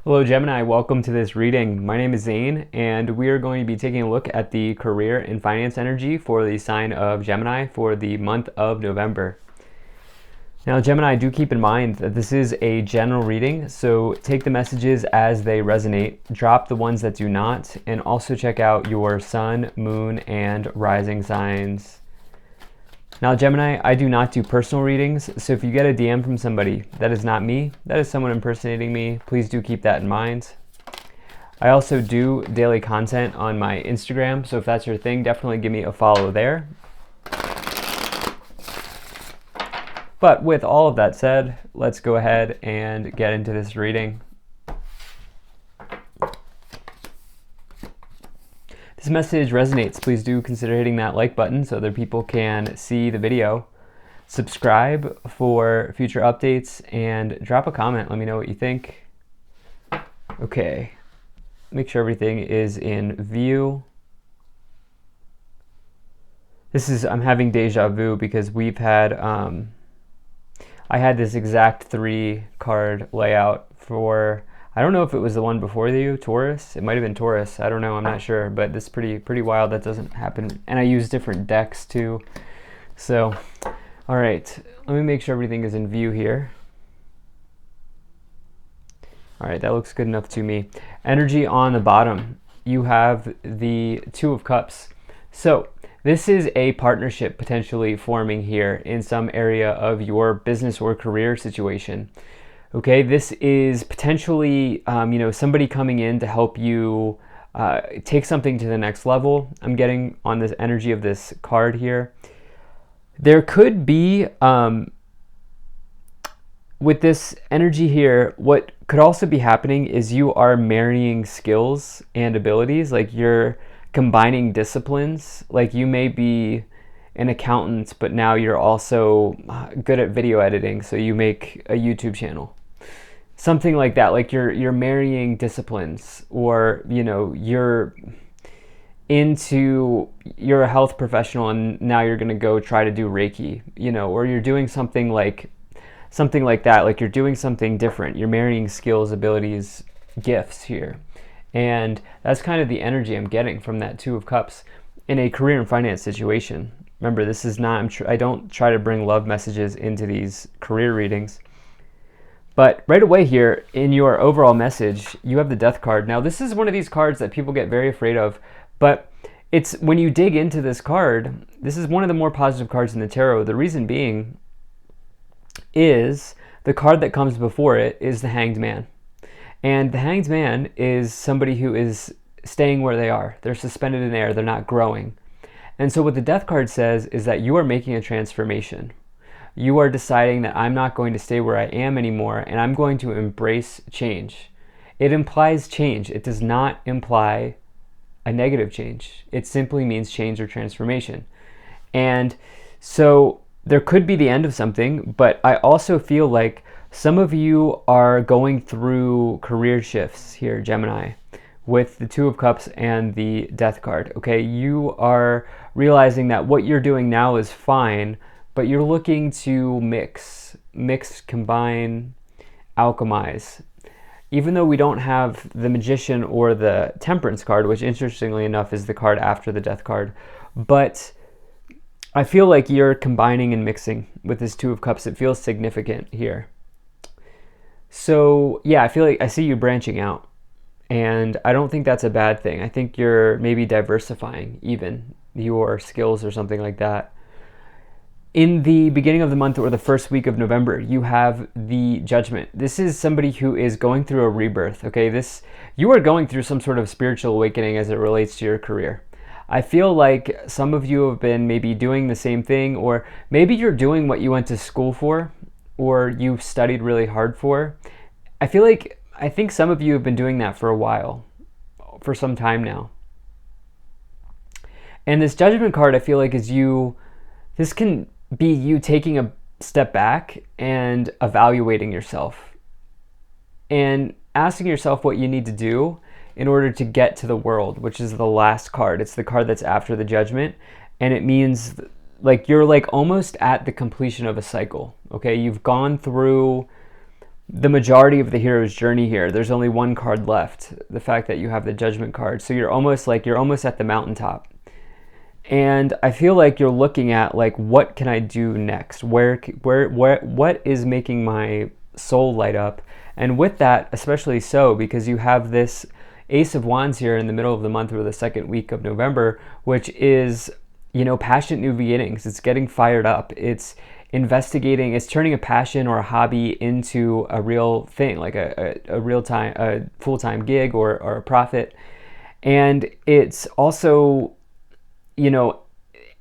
Hello Gemini, welcome to this reading. My name is Zane and we are going to be taking a look at the career and finance energy for the sign of Gemini for the month of November. Now Gemini, do keep in mind that this is a general reading, so take the messages as they resonate, drop the ones that do not, and also check out your sun, moon, and rising signs. Now Gemini, I do not do personal readings, so if you get a DM from somebody, that is not me, that is someone impersonating me. Please do keep that in mind. I also do daily content on my Instagram, so if that's your thing, definitely give me a follow there. But with all of that said, let's go ahead and get into this reading. This message resonates, please do consider hitting that like button so other people can see the video. Subscribe for future updates and drop a comment. Let me know what you think. Okay, make sure everything is in view. I'm having deja vu because we've had, I had this exact 3 card layout for, I don't know if it was the one before you, Taurus. It might have been Taurus. I don't know. I'm not sure. But this is pretty wild. That doesn't happen. And I use different decks too. So, all right. Let me make sure everything is in view here. All right. That looks good enough to me. Energy on the bottom. You have the 2 of Cups. So this is a partnership potentially forming here in some area of your business or career situation. Okay, this is potentially, somebody coming in to help you take something to the next level. I'm getting on this energy of this card here. There could be, with this energy here, what could also be happening is you are marrying skills and abilities, like you're combining disciplines. Like you may be an accountant, but now you're also good at video editing, so you make a YouTube channel. Something like that, like you're marrying disciplines, or you're a health professional and now you're going to go try to do Reiki, or you're doing something like that, like you're doing something different. You're marrying skills, abilities, gifts here. And that's kind of the energy I'm getting from that 2 of Cups in a career and finance situation. Remember, this is not, I don't try to bring love messages into these career readings. But right away here, in your overall message, you have the Death card. Now, this is one of these cards that people get very afraid of, but it's when you dig into this card, this is one of the more positive cards in the tarot. The reason being is the card that comes before it is the Hanged Man. And the Hanged Man is somebody who is staying where they are. They're suspended in air. They're not growing. And so what the Death card says is that you are making a transformation. You are deciding that I'm not going to stay where I am anymore, and I'm going to embrace change. It implies change. It does not imply a negative change. It simply means change or transformation. And so there could be the end of something, but I also feel like some of you are going through career shifts here, Gemini, with the 2 of Cups and the Death card. Okay, you are realizing that what you're doing now is fine, but you're looking to mix, combine, alchemize. Even though we don't have the Magician or the Temperance card, which interestingly enough is the card after the Death card, but I feel like you're combining and mixing with this 2 of Cups. It feels significant here. So yeah, I feel like I see you branching out, and I don't think that's a bad thing. I think you're maybe diversifying even your skills or something like that. In the beginning of the month or the first week of November, you have the Judgment. This is somebody who is going through a rebirth, okay? You are going through some sort of spiritual awakening as it relates to your career. I feel like some of you have been maybe doing the same thing, or maybe you're doing what you went to school for, or you studied really hard for. I think some of you have been doing that for a while, for some time now. And this Judgment card, I feel like this can be you taking a step back and evaluating yourself and asking yourself what you need to do in order to get to the World, which is the last card. It's the card that's after the Judgment, and it means like you're like almost at the completion of a cycle. Okay, you've gone through the majority of the hero's journey here. There's only one card left, the fact that you have the Judgment card. So you're almost at the mountaintop. And I feel like you're looking at like, what can I do next? What is making my soul light up? And with that, especially so, because you have this Ace of Wands here in the middle of the month or the second week of November, which is, passionate new beginnings. It's getting fired up. It's investigating, it's turning a passion or a hobby into a real thing, like a full-time gig or a profit. And it's also,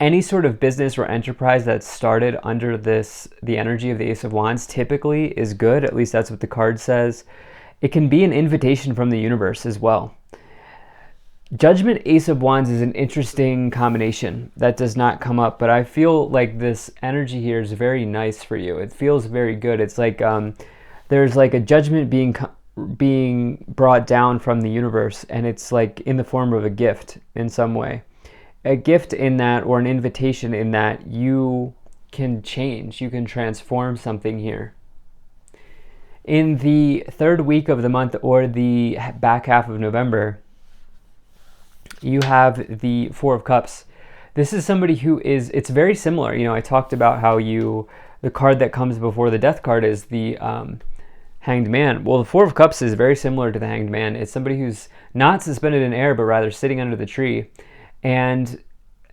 any sort of business or enterprise that's started under the energy of the Ace of Wands typically is good. At least that's what the card says. It can be an invitation from the universe as well. Judgment, Ace of Wands is an interesting combination that does not come up, but I feel like this energy here is very nice for you. It feels very good. It's like there's like a judgment being brought down from the universe, and it's like in the form of a gift in some way. A gift in that, or an invitation in that you can change, you can transform something here. In the third week of the month, or the back half of November, you have the Four of Cups. This is somebody who is, it's very similar. I talked about how the card that comes before the Death card is the Hanged Man. Well, the Four of Cups is very similar to the Hanged Man. It's somebody who's not suspended in air, but rather sitting under the tree. And,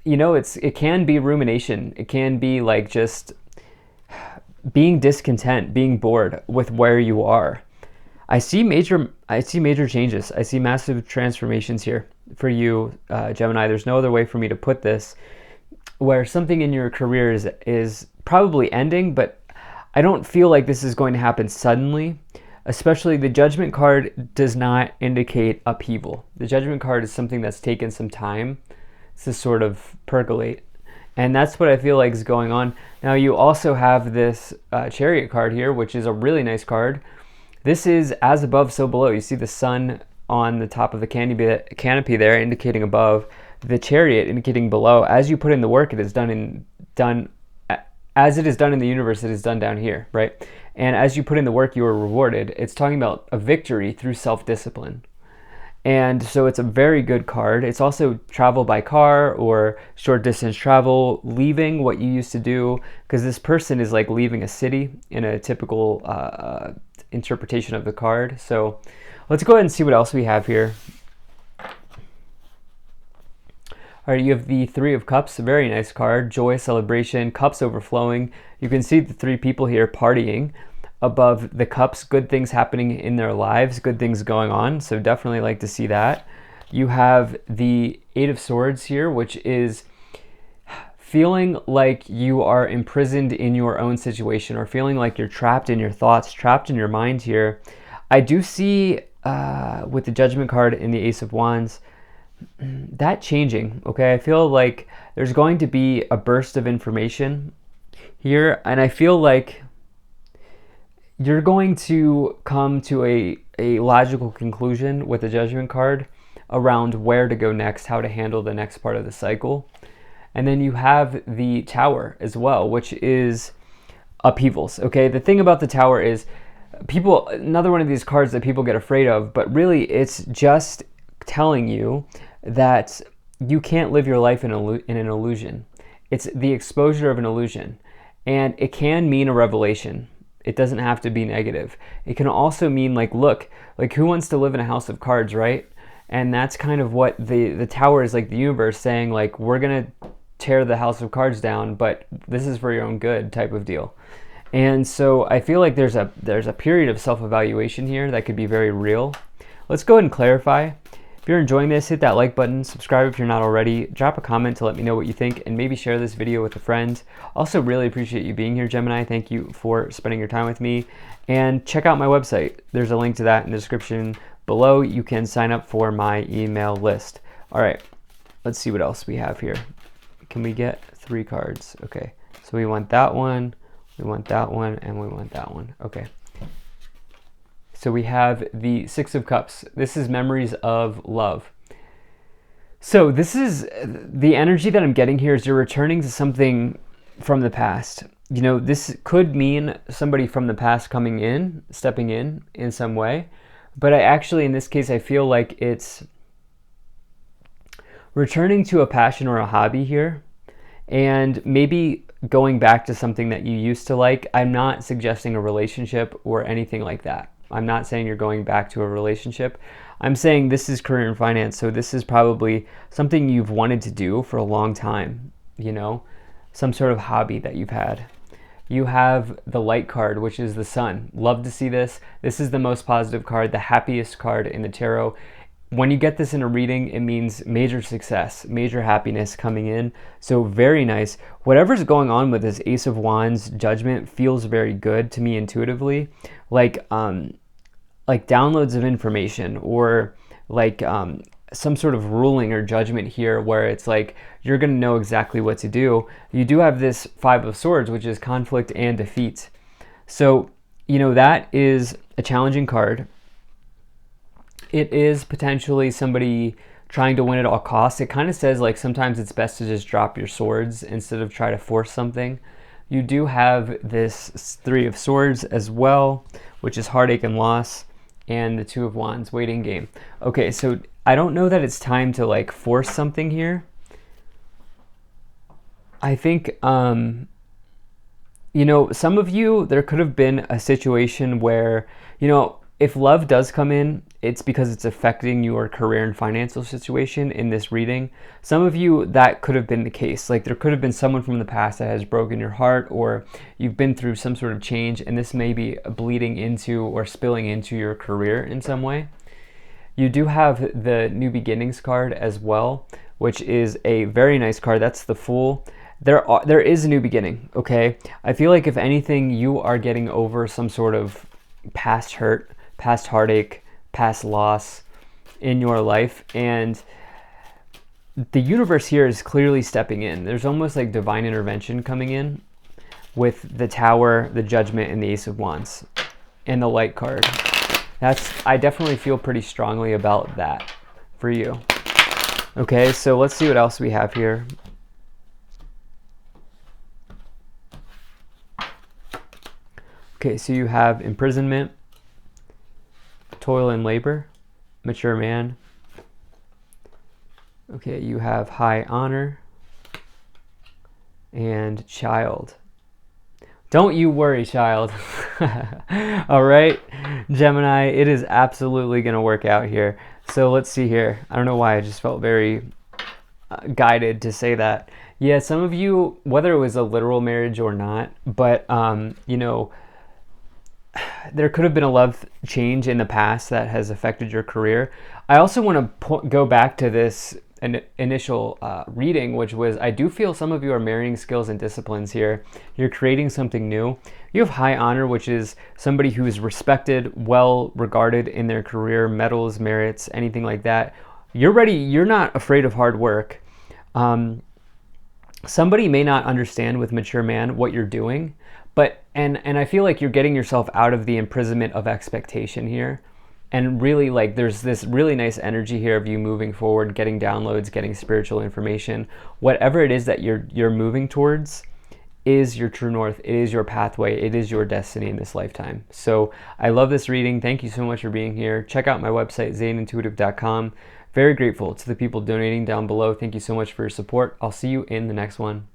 it can be rumination. It can be like just being discontent, being bored with where you are. I see major changes. I see massive transformations here for you, Gemini. There's no other way for me to put this, where something in your career is probably ending, but I don't feel like this is going to happen suddenly. Especially the Judgment card does not indicate upheaval. The Judgment card is something that's taken some time to sort of percolate. And that's what I feel like is going on. Now you also have this Chariot card here, which is a really nice card. This is as above, so below. You see the sun on the top of the canopy there, indicating above. The Chariot indicating below. As you put in the work, it is done as it is done in the universe, it is done down here, right? And as you put in the work, you are rewarded. It's talking about a victory through self-discipline. And so it's a very good card. It's also travel by car or short distance travel, leaving what you used to do, because this person is like leaving a city in a typical interpretation of the card. So let's go ahead and see what else we have here. All right, you have the Three of Cups, a very nice card. Joy, celebration, cups overflowing. You can see the three people here partying. Above the cups, good things happening in their lives, good things going on. So definitely like to see that. You have the Eight of Swords here, which is feeling like you are imprisoned in your own situation, or feeling like you're trapped in your thoughts, trapped in your mind here. I do see with the Judgment card in the Ace of Wands, that changing, okay? I feel like there's going to be a burst of information here, and I feel like you're going to come to a logical conclusion with the Judgment card around where to go next, how to handle the next part of the cycle. And then you have the Tower as well, which is upheavals, okay? The thing about the Tower is another one of these cards that people get afraid of, but really it's just telling you that you can't live your life in an illusion. It's the exposure of an illusion, and it can mean a revelation. It doesn't have to be negative. It can also mean like, look, like who wants to live in a house of cards, right? And that's kind of what the Tower is, like the universe saying, like, we're gonna tear the house of cards down, but this is for your own good type of deal. And so I feel like there's a period of self-evaluation here that could be very real. Let's go ahead and clarify. If you're enjoying this, hit that like button, subscribe if you're not already, drop a comment to let me know what you think, and maybe share this video with a friend. Also really appreciate you being here, Gemini. Thank you for spending your time with me. And check out my website. There's a link to that in the description below. You can sign up for my email list. All right, let's see what else we have here. Can we get 3 cards? Okay, so we want that one, we want that one, and we want that one. Okay. So we have the Six of Cups. This is memories of love. So this is the energy that I'm getting here is you're returning to something from the past. this could mean somebody from the past coming in, stepping in some way. But I actually, in this case, I feel like it's returning to a passion or a hobby here, and maybe going back to something that you used to like. I'm not suggesting a relationship or anything like that. I'm not saying you're going back to a relationship. I'm saying this is career and finance, so this is probably something you've wanted to do for a long time, some sort of hobby that you've had. You have the light card, which is the sun. Love to see this. This is the most positive card, the happiest card in the tarot. When you get this in a reading, it means major success, major happiness coming in. So very nice. Whatever's going on with this Ace of Wands judgment feels very good to me intuitively. Like downloads of information, or like some sort of ruling or judgment here where it's like you're going to know exactly what to do. You do have this Five of Swords, which is conflict and defeat. So, that is a challenging card. It is potentially somebody trying to win at all costs. It kind of says like sometimes it's best to just drop your swords instead of try to force something. You do have this Three of Swords as well, which is heartache and loss, and the Two of Wands, waiting game. Okay, so I don't know that it's time to like force something here. I think, some of you, there could have been a situation where, if love does come in, it's because it's affecting your career and financial situation in this reading. Some of you, that could have been the case. Like there could have been someone from the past that has broken your heart, or you've been through some sort of change, and this may be bleeding into or spilling into your career in some way. You do have the New Beginnings card as well, which is a very nice card. That's the Fool. There is a new beginning, okay? I feel like if anything, you are getting over some sort of past hurt, past heartache, past loss in your life, and the universe here is clearly stepping in. There's almost like divine intervention coming in with the Tower, the Judgment, and the Ace of Wands, and the Light card. I definitely feel pretty strongly about that for you. Okay, so let's see what else we have here. Okay, so you have imprisonment, toil and labor, mature man. Okay, you have high honor and child. Don't you worry, child. All right, Gemini, it is absolutely going to work out here. So let's see here. I don't know why I just felt very guided to say that. Yeah, some of you, whether it was a literal marriage or not, but there could have been a love change in the past that has affected your career. I also want to go back to this initial reading, which was, I do feel some of you are marrying skills and disciplines here. You're creating something new. You have high honor, which is somebody who is respected, well regarded in their career, medals, merits, anything like that. You're ready. You're not afraid of hard work. Somebody may not understand with mature man what you're doing, but and I feel like you're getting yourself out of the imprisonment of expectation here. And really, like, there's this really nice energy here of you moving forward, getting downloads, getting spiritual information. Whatever it is that you're moving towards is your true north. It is your pathway. It is your destiny in this lifetime. So I love this reading. Thank you so much for being here. Check out my website, zanintuitive.com. Very grateful to the people donating down below. Thank you so much for your support. I'll see you in the next one.